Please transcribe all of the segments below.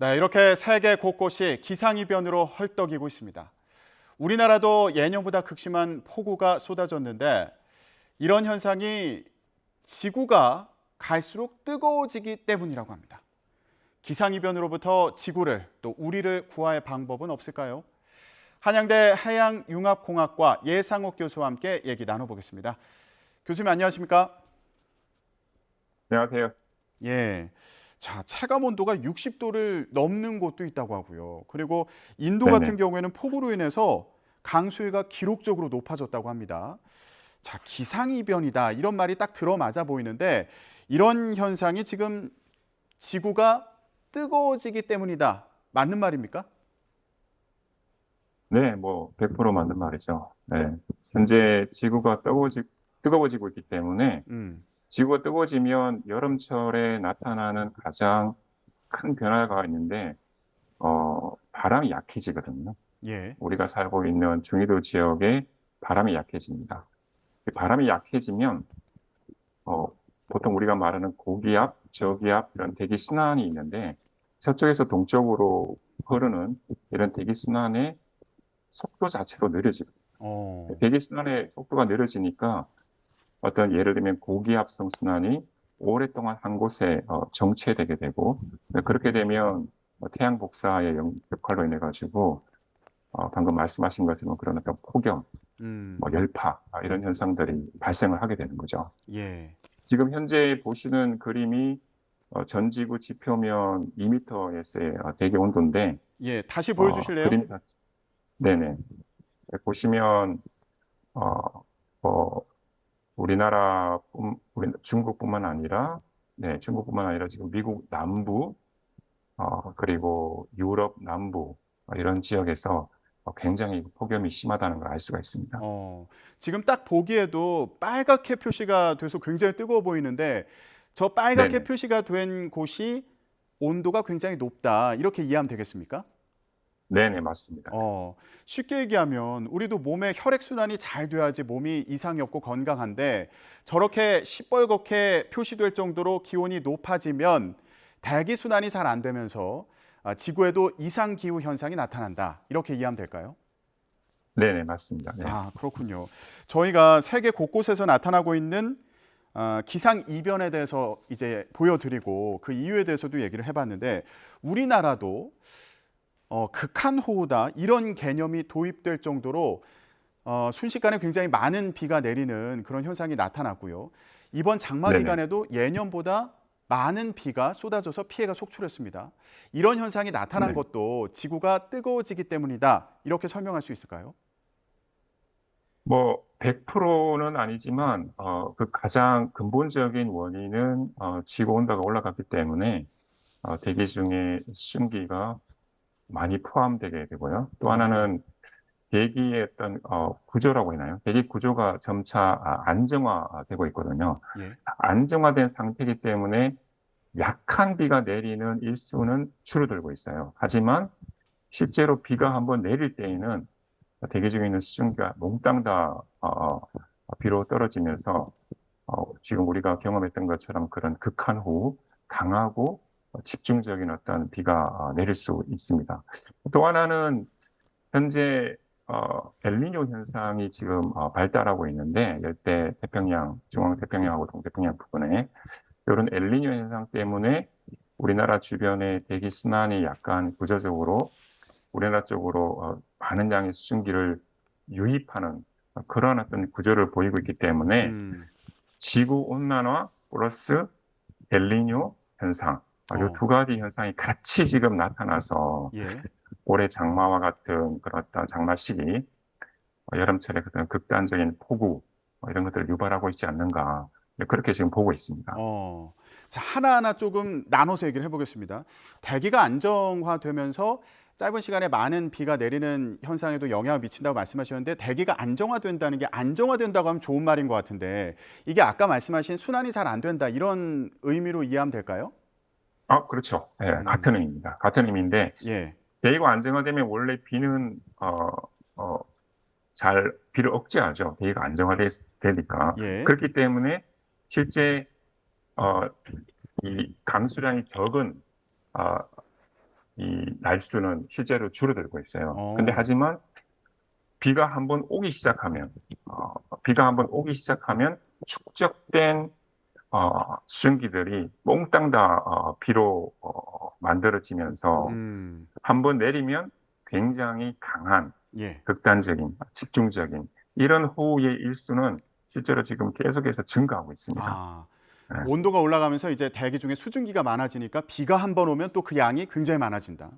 네, 이렇게 세계 곳곳이 기상이변으로 헐떡이고 있습니다. 우리나라도 예년보다 극심한 폭우가 쏟아졌는데 이런 현상이 지구가 갈수록 뜨거워지기 때문이라고 합니다. 기상이변으로부터 지구를 또 우리를 구할 방법은 없을까요? 한양대 해양융합공학과 예상옥 교수와 함께 얘기 나눠보겠습니다. 교수님 안녕하십니까? 안녕하세요. 예. 자, 체감 온도가 60도를 넘는 곳도 있다고 하고요. 그리고 인도 네네. 같은 경우에는 폭우로 인해서 강수위가 기록적으로 높아졌다고 합니다. 자, 기상이변이다. 이런 말이 딱 들어맞아 보이는데 이런 현상이 지금 지구가 뜨거워지기 때문이다. 맞는 말입니까? 네, 100% 맞는 말이죠. 네. 현재 지구가 뜨거워지고 있기 때문에 음, 지구가 뜨거워지면 여름철에 나타나는 가장 큰 변화가 있는데, 바람이 약해지거든요. 예. 우리가 살고 있는 중위도 지역에 바람이 약해집니다. 바람이 약해지면, 어, 보통 우리가 말하는 고기압, 저기압 이런 대기 순환이 있는데, 서쪽에서 동쪽으로 흐르는 이런 대기 순환의 속도 자체로 느려지고 어, 대기순환의 속도가 느려지니까 어떤 예를 들면 고기압성 순환이 오랫동안 한 곳에 정체되게 되고 그렇게 되면 태양 복사의 역할로 인해 가지고 방금 말씀하신 것처럼 그런 어떤 폭염, 음, 열파 이런 현상들이 발생을 하게 되는 거죠. 예. 지금 현재 보시는 그림이 전 지구 지표면 2ms의 대기 온도인데 예, 다시 보여주실래요? 그림이 네네 보시면 어, 어, 중국뿐만 아니라, 네, 중국뿐만 아니라 지금 미국 남부, 그리고 유럽 남부, 이런 지역에서 굉장히 폭염이 심하다는 걸 알 수가 있습니다. 지금 딱 보기에도 빨갛게 표시가 돼서 굉장히 뜨거워 보이는데 저 빨갛게 네네. 표시가 된 곳이 온도가 굉장히 높다. 이렇게 이해하면 되겠습니까? 네네, 맞습니다. 쉽게 얘기하면 우리도 몸의 혈액순환이 잘 돼야지 몸이 이상이 없고 건강한데 저렇게 시뻘겋게 표시될 정도로 기온이 높아지면 대기순환이 잘 안 되면서 지구에도 이상기후 현상이 나타난다. 이렇게 이해하면 될까요? 네네, 맞습니다. 네. 아, 그렇군요. 저희가 세계 곳곳에서 나타나고 있는 기상 이변에 대해서 이제 보여드리고 그 이유에 대해서도 얘기를 해봤는데 우리나라도 극한호우다 이런 개념이 도입될 정도로 순식간에 굉장히 많은 비가 내리는 그런 현상이 나타났고요. 이번 장마 네네. 기간에도 예년보다 많은 비가 쏟아져서 피해가 속출했습니다. 이런 현상이 나타난 네. 것도 지구가 뜨거워지기 때문이다. 이렇게 설명할 수 있을까요? 100%는 아니지만, 그 가장 근본적인 원인은, 지구 온도가 올라갔기 때문에, 대기 중에 수증기가 많이 포함되게 되고요. 또 어, 하나는 대기의 어떤 구조라고 하나요? 대기 구조가 점차 안정화되고 있거든요. 예. 안정화된 상태이기 때문에 약한 비가 내리는 일수는 줄어들고 있어요. 하지만 실제로 비가 한번 내릴 때에는 대기 중에 있는 수증기가 몽땅 다 비로 떨어지면서 지금 우리가 경험했던 것처럼 그런 극한호우, 강하고 집중적인 어떤 비가 내릴 수 있습니다. 또 하나는 현재 엘니뇨 현상이 지금 발달하고 있는데 열대 태평양, 중앙 태평양하고 동태평양 부근에 이런 엘니뇨 현상 때문에 우리나라 주변의 대기 순환이 약간 구조적으로 우리나라 쪽으로 많은 양의 수증기를 유입하는 그런 어떤 구조를 보이고 있기 때문에 음, 지구 온난화 플러스 엘니뇨 현상, 이 어, 두 가지 현상이 같이 지금 나타나서 예. 올해 장마와 같은 그런 어떤 장마 시기, 여름철에 그런 극단적인 폭우, 이런 것들을 유발하고 있지 않는가. 네, 그렇게 지금 보고 있습니다. 자, 하나하나 조금 나눠서 얘기를 해보겠습니다. 대기가 안정화되면서 짧은 시간에 많은 비가 내리는 현상에도 영향을 미친다고 말씀하셨는데 대기가 안정화된다는 게 안정화된다고 하면 좋은 말인 것 같은데 이게 아까 말씀하신 순환이 잘 안 된다 이런 의미로 이해하면 될까요? 그렇죠. 예, 음, 같은 의미입니다. 같은 의미인데, 예, 대기가 안정화되면 원래 비는, 어, 비를 억제하죠. 대기가 안정화되니까. 예, 그렇기 때문에 실제, 어, 이 강수량이 적은, 어, 이 날수는 실제로 줄어들고 있어요. 근데 어, 하지만 비가 한번 오기 시작하면, 비가 한번 오기 시작하면 축적된 수증기들이 몽땅 다 비로 만들어지면서 음, 한번 내리면 굉장히 강한 예. 극단적인 집중적인 이런 호우의 일수는 실제로 지금 계속해서 증가하고 있습니다. 아, 네, 온도가 올라가면서 이제 대기 중에 수증기가 많아지니까 비가 한 번 오면 또 그 양이 굉장히 많아진다.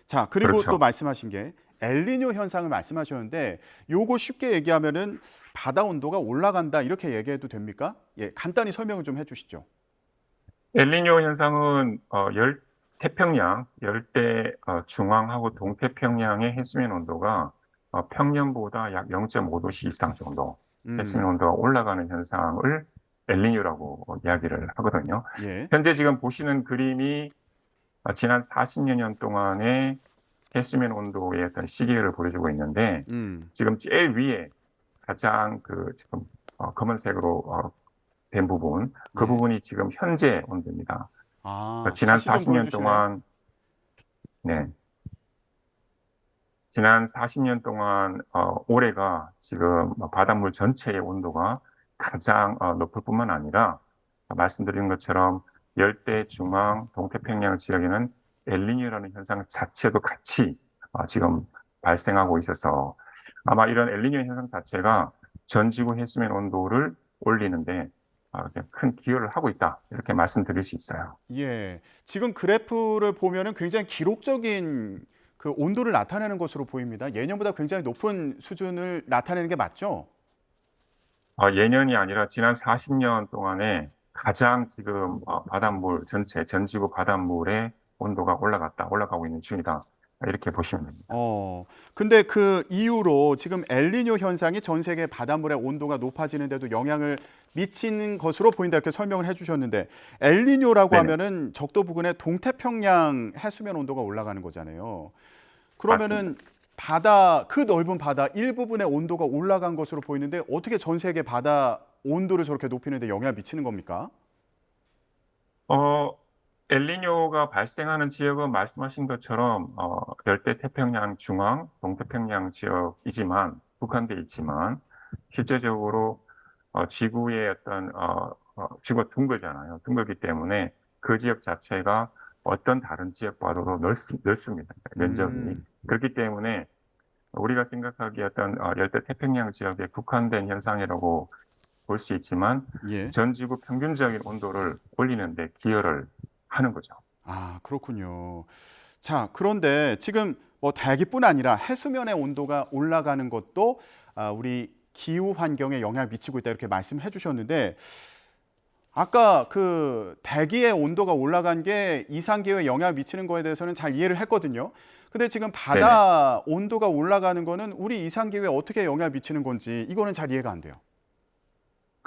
자, 그리고 또 그렇죠. 말씀하신 게 엘니뇨 현상을 말씀하셨는데 요거 쉽게 얘기하면은 바다 온도가 올라간다 이렇게 얘기해도 됩니까? 예, 간단히 설명을 좀 해주시죠. 엘니뇨 현상은 태평양, 열대 중앙하고 동태평양의 해수면 온도가 평년보다 약 0.5도씨 이상 정도 해수면 음, 온도가 올라가는 현상을 엘니뇨라고 이야기를 하거든요. 예, 현재 지금 보시는 그림이 지난 40여 년 동안의 해수면 온도의 어떤 시계를 보여주고 있는데 음, 지금 제일 위에 가장 그 지금 검은색으로 된 부분, 그 예. 부분이 지금 현재 온도입니다. 아, 지난 다시 좀 40년 보여주실래요? 동안, 네, 지난 40년 동안 올해가 지금 바닷물 전체의 온도가 가장 높을 뿐만 아니라 말씀드린 것처럼 열대 중앙 동태평양 지역에는 엘니뇨라는 현상 자체도 같이 지금 발생하고 있어서 아마 이런 엘니뇨 현상 자체가 전 지구 해수면 온도를 올리는데 큰 기여를 하고 있다 이렇게 말씀드릴 수 있어요. 예. 지금 그래프를 보면은 굉장히 기록적인 그 온도를 나타내는 것으로 보입니다. 예년보다 굉장히 높은 수준을 나타내는 게 맞죠? 예년이 아니라 지난 40년 동안에 가장 지금 바닷물 전체 전 지구 바닷물의 온도가 올라가고 있는 중이다 이렇게 보시면 됩니다. 근데 그 이후로 지금 엘니뇨 현상이 전 세계 바닷물의 온도가 높아지는데도 영향을 미치는 것으로 보인다 이렇게 설명을 해주셨는데 엘니뇨라고 네네, 하면은 적도 부근의 동태평양 해수면 온도가 올라가는 거잖아요. 맞습니다. 그러면은 바다 그 넓은 바다 일부분의 온도가 올라간 것으로 보이는데 어떻게 전 세계 바다 온도를 저렇게 높이는데 영향을 미치는 겁니까? 어, 엘니뇨가 발생하는 지역은 말씀하신 것처럼 열대 태평양 중앙, 동태평양 지역이지만 국한돼 있지만 실제적으로 지구의 지구가 둥글잖아요. 둥글기 때문에 그 지역 자체가 어떤 다른 지역보다도 넓습니다. 면적이. 음, 그렇기 때문에 우리가 생각하기에 어떤 열대 태평양 지역에 국한된 현상이라고 볼 수 있지만 예. 전 지구 평균적인 온도를 올리는데 기여를 하는 거죠. 아, 그렇군요. 자, 그런데 지금 뭐 대기뿐 아니라 해수면의 온도가 올라가는 것도 우리 기후 환경에 영향을 미치고 있다 이렇게 말씀해 주셨는데 아까 그 대기의 온도가 올라간 게 이상 기후에 영향을 미치는 거에 대해서는 잘 이해를 했거든요. 근데 지금 네네. 바다 온도가 올라가는 거는 우리 이상 기후에 어떻게 영향을 미치는 건지 이거는 잘 이해가 안 돼요.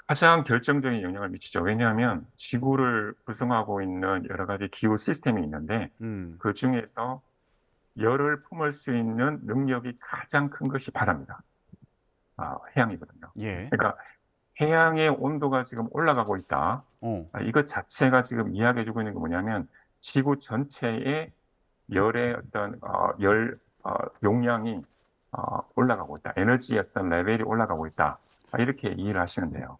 가장 결정적인 영향을 미치죠. 왜냐하면 지구를 구성하고 있는 여러 가지 기후 시스템이 있는데 음, 그 중에서 열을 품을 수 있는 능력이 가장 큰 것이 바다입니다. 해양이거든요. 예. 그러니까 해양의 온도가 지금 올라가고 있다. 어. 이것 자체가 지금 이야기해주고 있는 게 뭐냐면 지구 전체의 열의 어떤 용량이 올라가고 있다. 에너지의 어떤 레벨이 올라가고 있다. 이렇게 이해를 하시면 돼요.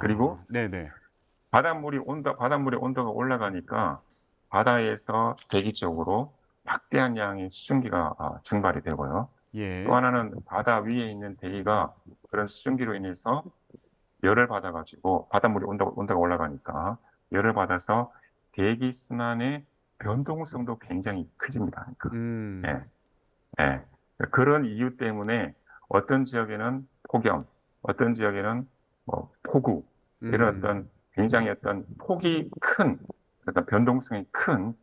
그리고 아, 네네. 바닷물의 온도가 올라가니까 바다에서 대기 쪽으로 막대한 양의 수증기가 증발이 되고요. 또 예. 하나는 바다 위에 있는 대기가 그런 수증기로 인해서 열을 받아가지고 온도가 올라가니까 열을 받아서 대기 순환의 변동성도 굉장히 커집니다. 그러니까. 음, 예, 예. 그런 이유 때문에 어떤 지역에는 폭염, 어떤 지역에는 뭐 폭우, 이런 음, 어떤 굉장히 어떤 폭이 큰, 어떤 변동성이 큰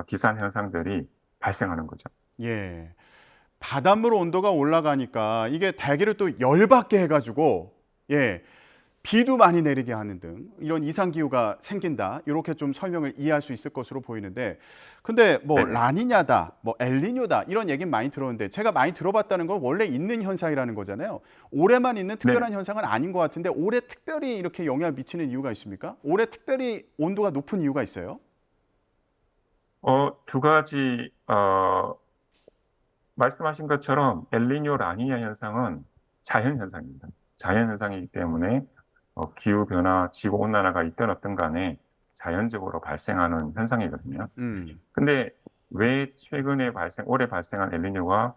기상 현상들이 발생하는 거죠. 예. 바닷물 온도가 올라가니까 이게 대기를 또 열받게 해가지고 예 비도 많이 내리게 하는 등 이런 이상 기후가 생긴다 이렇게 좀 설명을 이해할 수 있을 것으로 보이는데 근데 뭐 네네. 라니냐다 뭐 엘니뇨다 이런 얘기는 많이 들었는데 제가 많이 들어봤다는 건 원래 있는 현상이라는 거잖아요. 올해만 있는 네. 특별한 현상은 아닌 것 같은데 올해 특별히 이렇게 영향을 미치는 이유가 있습니까? 올해 특별히 온도가 높은 이유가 있어요? 두 가지 말씀하신 것처럼 엘니뇨 라니냐 현상은 자연 현상입니다. 자연 현상이기 때문에 기후 변화, 지구 온난화가 있든 없든 간에 자연적으로 발생하는 현상이거든요. 음, 근데 왜 올해 발생한 엘니뇨가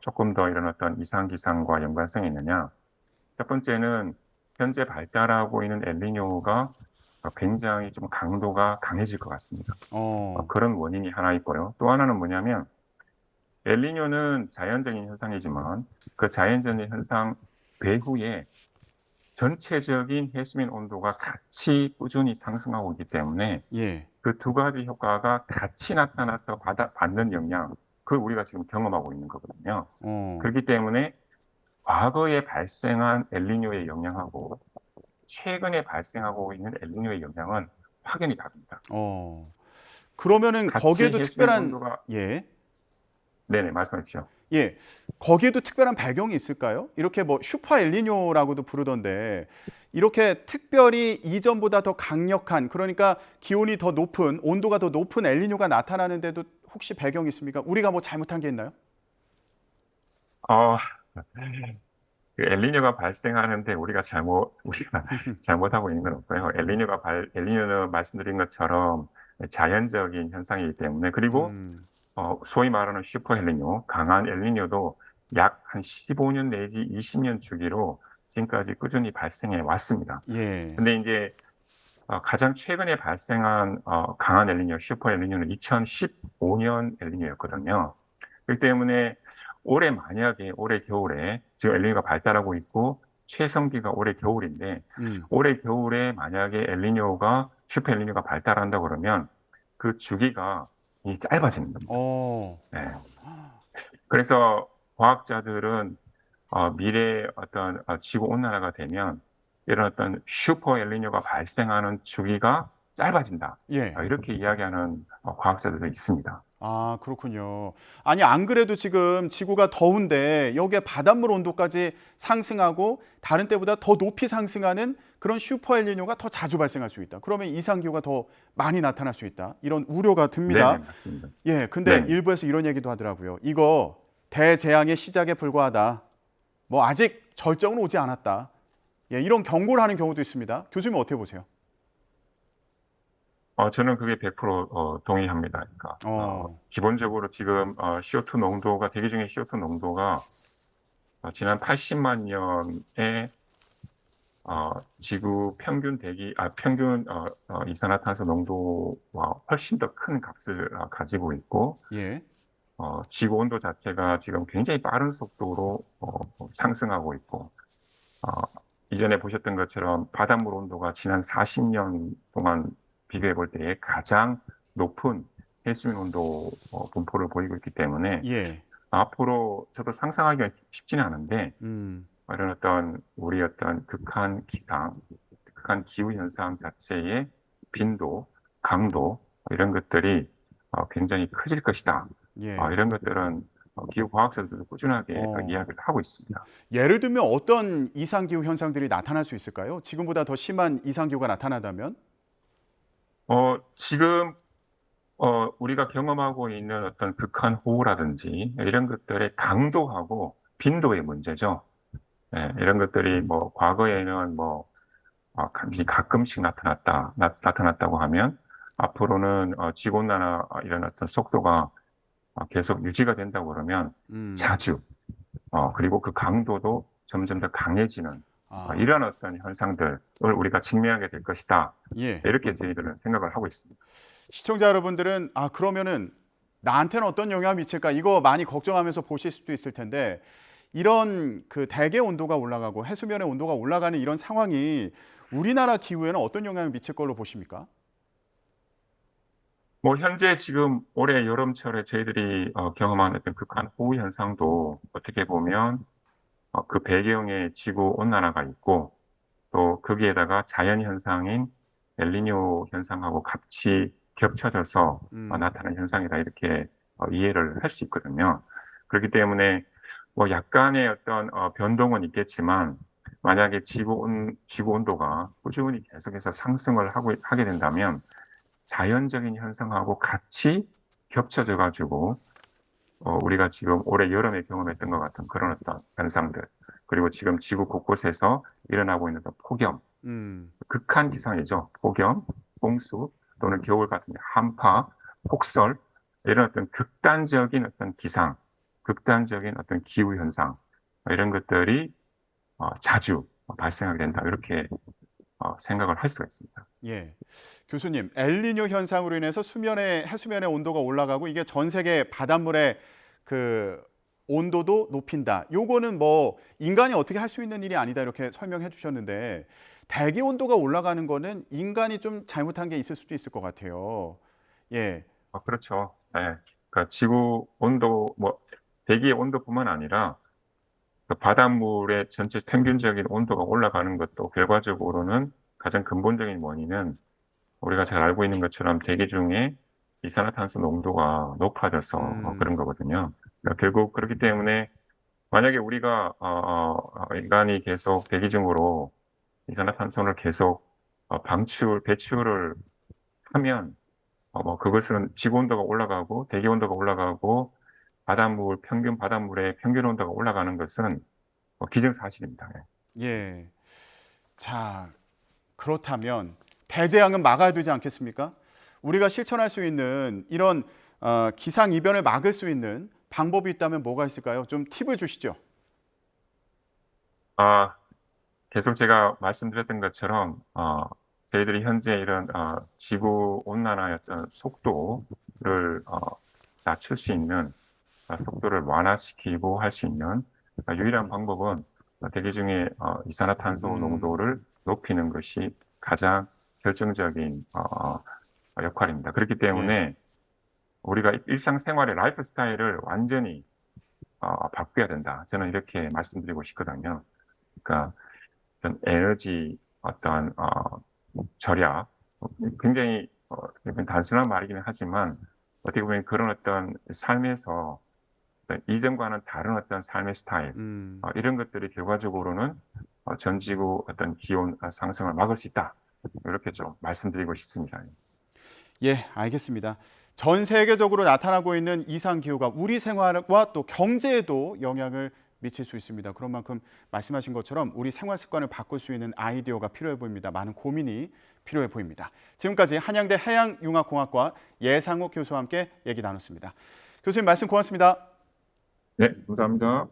조금 더 이런 어떤 이상 기상과 연관성이 있느냐? 첫 번째는 현재 발달하고 있는 엘니뇨가 굉장히 좀 강도가 강해질 것 같습니다. 어, 그런 원인이 하나 있고요. 또 하나는 뭐냐면 엘니뇨는 자연적인 현상이지만 그 자연적인 현상 배후에 전체적인 해수면 온도가 같이 꾸준히 상승하고 있기 때문에 예, 그 두 가지 효과가 같이 나타나서 받는 영향, 그걸 우리가 지금 경험하고 있는 거거든요. 어, 그렇기 때문에 과거에 발생한 엘니뇨의 영향하고 최근에 발생하고 있는 엘니뇨의 영향은 확연히 다릅니다. 어. 그러면은 같이 거기에도 해수면 특별한, 온도가, 예, 네네, 말씀해 주십시오. 예, 거기에도 특별한 배경이 있을까요? 이렇게 뭐 슈퍼 엘니뇨라고도 부르던데 이렇게 특별히 이전보다 더 강력한, 그러니까 기온이 더 높은, 온도가 더 높은 엘니뇨가 나타나는데도 혹시 배경이 있습니까? 우리가 뭐 잘못한 게 있나요? 어, 그 엘니뇨가 발생하는데 우리가 잘못하고 있는 건 없고요. 엘니뇨는 말씀드린 것처럼 자연적인 현상이기 때문에, 그리고 음, 소위 말하는 슈퍼 엘니뇨, 강한 엘니뇨도 약 한 15년 내지 20년 주기로 지금까지 꾸준히 발생해 왔습니다. 예, 근데 이제 가장 최근에 발생한 강한 엘니뇨, 슈퍼 엘니뇨는 2015년 엘니뇨였거든요. 그렇기 때문에 만약에 올해 겨울에 지금 엘니뇨가 발달하고 있고 최성기가 올해 겨울인데 음, 올해 겨울에 만약에 슈퍼 엘니뇨가 발달한다 그러면 그 주기가 이 짧아지는 겁니다. 어, 네. 그래서 과학자들은 미래에 어떤 지구 온난화가 되면 이런 어떤 슈퍼 엘니뇨가 발생하는 주기가 짧아진다. 예. 이렇게 이야기하는 과학자들도 있습니다. 아, 그렇군요. 아니, 안 그래도 지금 지구가 더운데 여기에 바닷물 온도까지 상승하고 다른 때보다 더 높이 상승하는 그런 슈퍼 엘니뇨가 더 자주 발생할 수 있다. 그러면 이상 기후가 더 많이 나타날 수 있다. 이런 우려가 네네, 듭니다. 맞습니다. 예, 근데 네네. 일부에서 이런 얘기도 하더라고요. 이거 대재앙의 시작에 불과하다. 뭐 아직 절정은 오지 않았다. 예, 이런 경고를 하는 경우도 있습니다. 교수님 어떻게 보세요? 저는 그게 100% 동의합니다. 그러니까, 어, 기본적으로 지금 대기 중에 CO2 농도가 지난 80만 년에 지구 평균 이산화탄소 농도와 훨씬 더 큰 값을 가지고 있고, 예, 지구 온도 자체가 지금 굉장히 빠른 속도로 상승하고 있고, 어, 이전에 보셨던 것처럼 바닷물 온도가 지난 40년 동안 비교해 볼 때에 가장 높은 해수면 온도 분포를 보이고 있기 때문에 예, 앞으로 저도 상상하기가 쉽지는 않은데 음, 이런 우리 극한 기후 현상 자체의 빈도, 강도 이런 것들이 굉장히 커질 것이다. 예. 이런 것들은 기후 과학자들도 꾸준하게 어. 이야기를 하고 있습니다. 예를 들면 어떤 이상기후 현상들이 나타날 수 있을까요? 지금보다 더 심한 이상기후가 나타나다면? 지금 우리가 경험하고 있는 어떤 극한 호우라든지 이런 것들의 강도하고 빈도의 문제죠. 이런 것들이 뭐 과거에는 가끔씩 나타났다고 하면 앞으로는 지구온난화 이런 어떤 속도가 계속 유지가 된다고 그러면 음, 자주 그리고 그 강도도 점점 더 강해지는 아, 이런 어떤 현상들을 우리가 직면하게 될 것이다. 예. 이렇게 저희들은 생각을 하고 있습니다. 시청자 여러분들은 아, 그러면은 나한테는 어떤 영향을 미칠까? 이거 많이 걱정하면서 보실 수도 있을 텐데 이런 그 대기 온도가 올라가고 해수면의 온도가 올라가는 이런 상황이 우리나라 기후에는 어떤 영향을 미칠 걸로 보십니까? 뭐 현재 지금 올해 여름철에 저희들이 경험한 어떤 극한 호우 현상도 어떻게 보면 그 배경에 지구 온난화가 있고 또 거기에다가 자연 현상인 엘니뇨 현상하고 같이 겹쳐져서 음, 나타난 현상이다 이렇게 이해를 할 수 있거든요. 그렇기 때문에 뭐 약간의 어떤 변동은 있겠지만 만약에 지구 온도가 꾸준히 계속해서 하게 된다면 자연적인 현상하고 같이 겹쳐져 가지고 우리가 지금 올해 여름에 경험했던 것 같은 그런 어떤 현상들, 그리고 지금 지구 곳곳에서 일어나고 있는 어떤 폭염, 음, 극한 기상이죠. 폭염, 홍수 또는 겨울 같은 한파, 폭설, 이런 어떤 극단적인 어떤 기상, 극단적인 어떤 기후 현상, 이런 것들이 자주 발생하게 된다. 이렇게 생각을 할 수가 있습니다. 예. 교수님, 엘니뇨 현상으로 인해서 해수면의 온도가 올라가고 이게 전 세계 바닷물의 그 온도도 높인다. 요거는 뭐 인간이 어떻게 할 수 있는 일이 아니다 이렇게 설명해 주셨는데 대기 온도가 올라가는 거는 인간이 좀 잘못한 게 있을 수도 있을 것 같아요. 예. 그렇죠. 네. 그러니까 지구 온도, 뭐 대기의 온도뿐만 아니라 그 바닷물의 전체 평균적인 온도가 올라가는 것도 결과적으로는 가장 근본적인 원인은 우리가 잘 알고 있는 것처럼 대기 중에 이산화탄소 농도가 높아져서 그런 음, 거거든요. 그러니까 결국 그렇기 때문에 만약에 우리가 인간이 계속 대기 중으로 이산화탄소를 계속 배출을 하면 뭐 그것은 지구 온도가 올라가고 대기 온도가 올라가고 평균 바닷물의 평균 온도가 올라가는 것은 기정사실입니다. 예. 예. 자, 그렇다면 대재앙은 막아야 되지 않겠습니까? 우리가 실천할 수 있는 이런 기상 이변을 막을 수 있는 방법이 있다면 뭐가 있을까요? 좀 팁을 주시죠. 아, 계속 제가 말씀드렸던 것처럼 저희들이 현재 이런 지구 온난화의 어떤 속도를 낮출 수 있는 속도를 완화시키고 할 수 있는 유일한 방법은 대기 중에 이산화탄소 음, 농도를 높이는 것이 가장 결정적인 역할입니다. 그렇기 예, 때문에 우리가 일상생활의 라이프 스타일을 완전히 바꿔야 된다. 저는 이렇게 말씀드리고 싶거든요. 그러니까 어떤 에너지 어떤 절약, 굉장히 이건 단순한 말이기는 하지만 어떻게 보면 그런 어떤 삶에서 이전과는 다른 어떤 삶의 스타일, 음, 이런 것들이 결과적으로는 전 지구 어떤 기온 상승을 막을 수 있다. 이렇게 좀 말씀드리고 싶습니다. 예, 알겠습니다. 전 세계적으로 나타나고 있는 이상 기후가 우리 생활과 또 경제에도 영향을 미칠 수 있습니다. 그런 만큼 말씀하신 것처럼 우리 생활 습관을 바꿀 수 있는 아이디어가 필요해 보입니다. 많은 고민이 필요해 보입니다. 지금까지 한양대 해양융합공학과 예상욱 교수와 함께 얘기 나눴습니다. 교수님 말씀 고맙습니다. 네, 감사합니다.